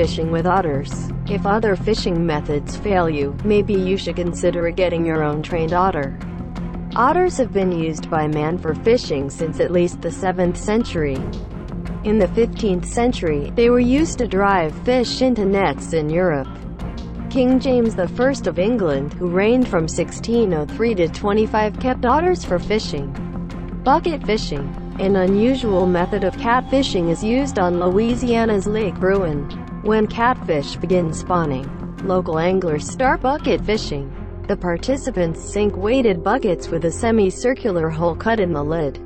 fishing with otters. If other fishing methods fail you, maybe you should consider getting your own trained otter. Otters have been used by man for fishing since at least the 7th century. In the 15th century, they were used to drive fish into nets in Europe. King James I of England, who reigned from 1603 to 25, kept otters for fishing. Bucket fishing. An unusual method of catfishing is used on Louisiana's Lake Bruin. When catfish begin spawning, local anglers start bucket fishing. The participants sink weighted buckets with a semicircular hole cut in the lid.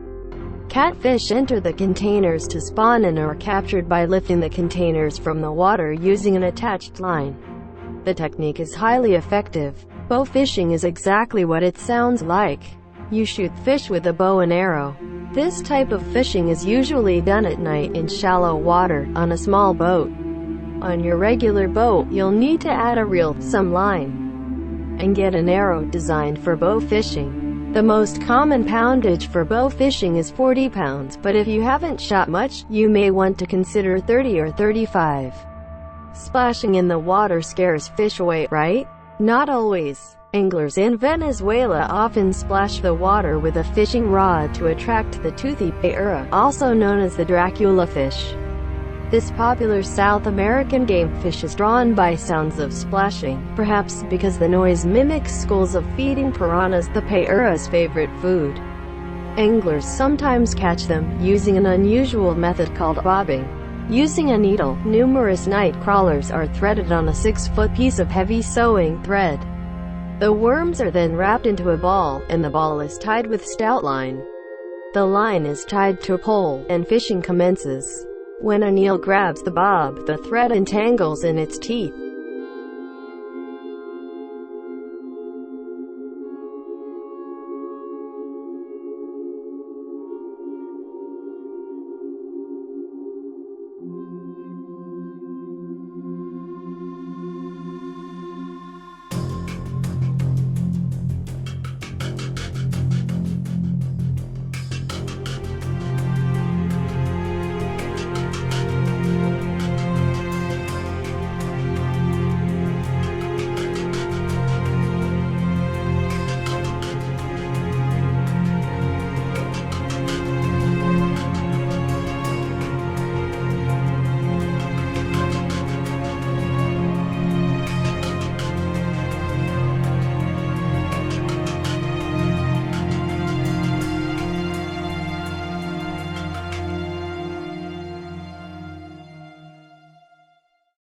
Catfish enter the containers to spawn and are captured by lifting the containers from the water using an attached line. The technique is highly effective. Bow fishing is exactly what it sounds like. You shoot fish with a bow and arrow. This type of fishing is usually done at night in shallow water, on a small boat. On your regular boat, you'll need to add a reel, some line, and get an arrow designed for bow fishing. The most common poundage for bow fishing is 40 pounds, but if you haven't shot much, you may want to consider 30 or 35. Splashing in the water scares fish away, right? Not always. Anglers in Venezuela often splash the water with a fishing rod to attract the toothy paella, also known as the Dracula fish. This popular South American game fish is drawn by sounds of splashing, perhaps because the noise mimics schools of feeding piranhas, the paella's favorite food. Anglers sometimes catch them using an unusual method called bobbing. Using a needle, numerous night crawlers are threaded on a 6-foot piece of heavy sewing thread. The worms are then wrapped into a ball, and the ball is tied with stout line. The line is tied to a pole, and fishing commences. When an eel grabs the bob, the thread entangles in its teeth.